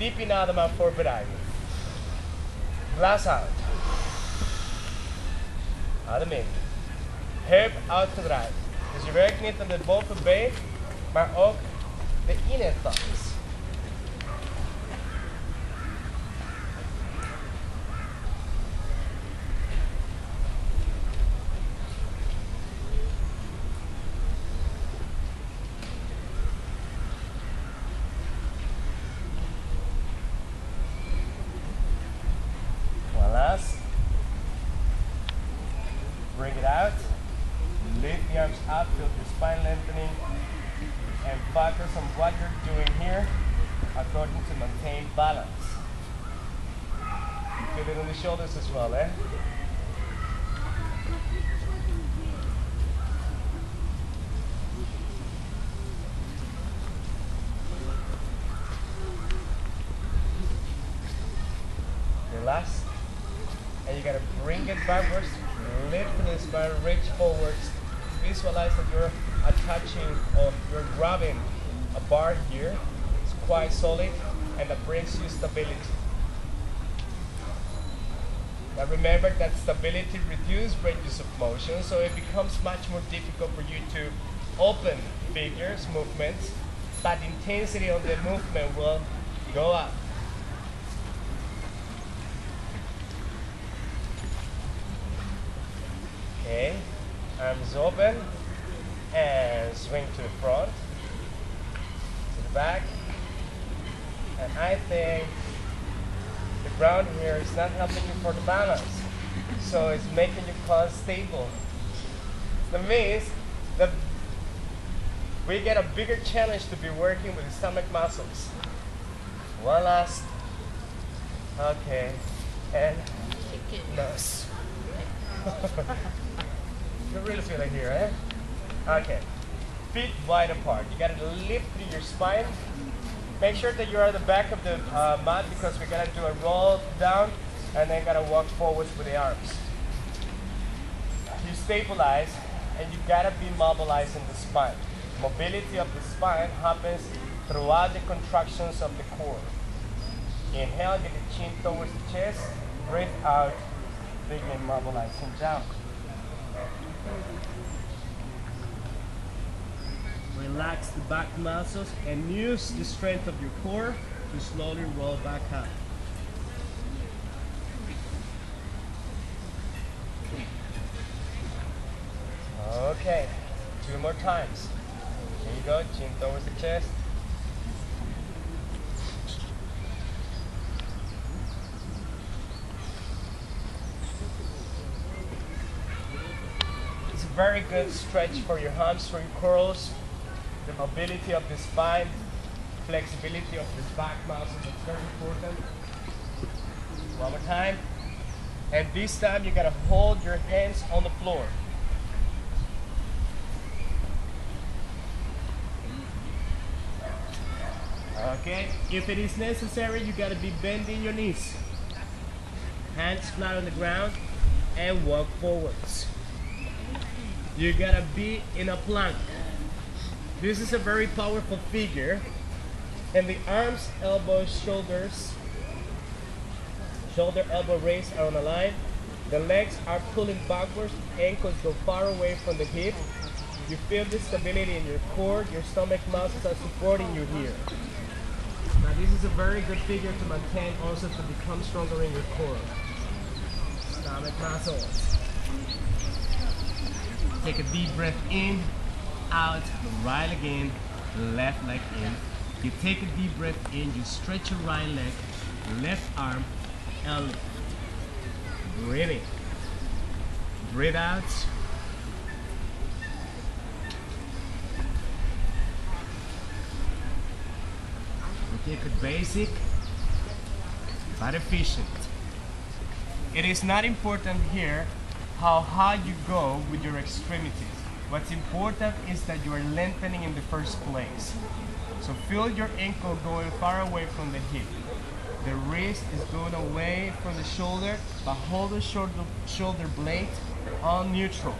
Deep inhale naman for variety. Glass out. Adem in. Heup out to draai. Dus je werkt niet aan de bovenbeen, maar ook de inner thighs. Bring it out, lift the arms up, feel your spine lengthening, and focus on what you're doing here according to maintain balance. Feel it on the shoulders as well, eh? Relax, and you gotta bring it backwards. Lift the spine, reach forwards. Visualize that you're attaching or you're grabbing a bar here. It's quite solid and that brings you stability. Now remember that stability reduces ranges of motion, so it becomes much more difficult for you to open figures, movements, but intensity of the movement will go up. Okay, arms open and swing to the front, to the back. And I think the ground here is not helping you for the balance, so it's making you unstable. That means that we get a bigger challenge to be working with the stomach muscles. One last. Okay, and nose. You really feel it here, eh? Okay. Feet wide apart. You gotta lift through your spine. Make sure that you're at the back of the mat because we're gonna do a roll down and then gotta walk forwards with the arms. You stabilize and you gotta be mobilizing the spine. Mobility of the spine happens throughout the contractions of the core. Inhale, get the chin towards the chest. Breathe out, begin mobilizing down. Relax the back muscles and use the strength of your core to slowly roll back up. Okay, 2 more times. Here you go, chin towards the chest. It's a very good stretch for your hamstring curls. The mobility of the spine, flexibility of the back muscles is very important. One more time. And this time you gotta hold your hands on the floor. Okay, if it is necessary, you gotta be bending your knees. Hands flat on the ground and walk forwards. You gotta be in a plank. This is a very powerful figure, and the arms, elbows, shoulders, shoulder, elbow, raise are on a line. The legs are pulling backwards, ankles go far away from the hip. You feel the stability in your core, your stomach muscles are supporting you here. Now this is a very good figure to maintain, also to become stronger in your core. Stomach muscles. Take a deep breath in. Out, right leg in, left leg in. You take a deep breath in, you stretch your right leg, left arm, and lift. Breathe in. Breathe out. You keep it basic, but efficient. It is not important here how high you go with your extremities. What's important is that you are lengthening in the first place. So feel your ankle going far away from the hip. The wrist is going away from the shoulder, but hold the shoulder blade on neutral.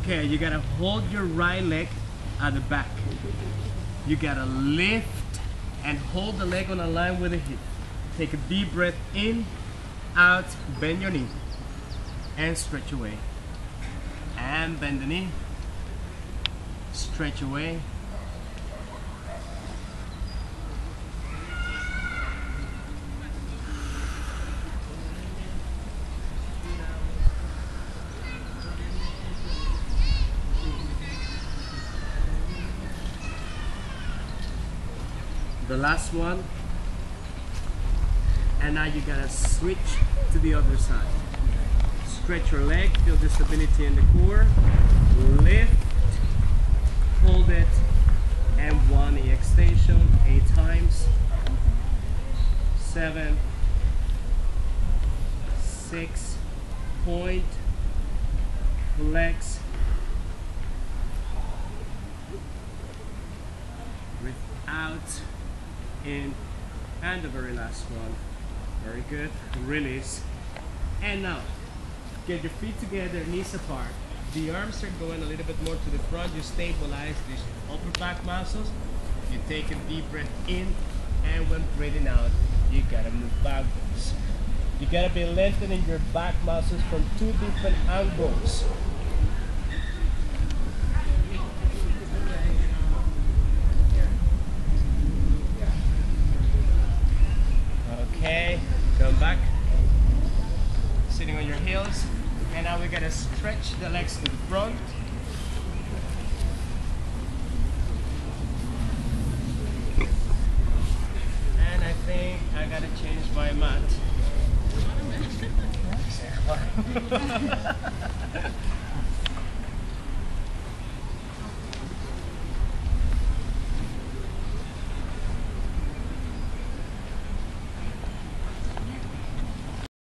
Okay, you gotta hold your right leg at the back. You gotta lift and hold the leg on a line with the hip. Take a deep breath in, out, bend your knee, and stretch away. And bend the knee, stretch away. The last one, and now you gotta switch to the other side. Stretch your leg, feel the stability in the core, lift, hold it, and 1 knee extension, 8 times, 7, 6, point, flex, breathe out, in, and the very last one. Very good. Release. And now, get your feet together, knees apart. The arms are going a little bit more to the front. You stabilize these upper back muscles. You take a deep breath in, and when breathing out, you gotta move backwards. You gotta be lengthening your back muscles from 2 different angles. Okay, come back, sitting on your heels, and now we're gonna stretch the legs to the front. And I think I gotta change my mat.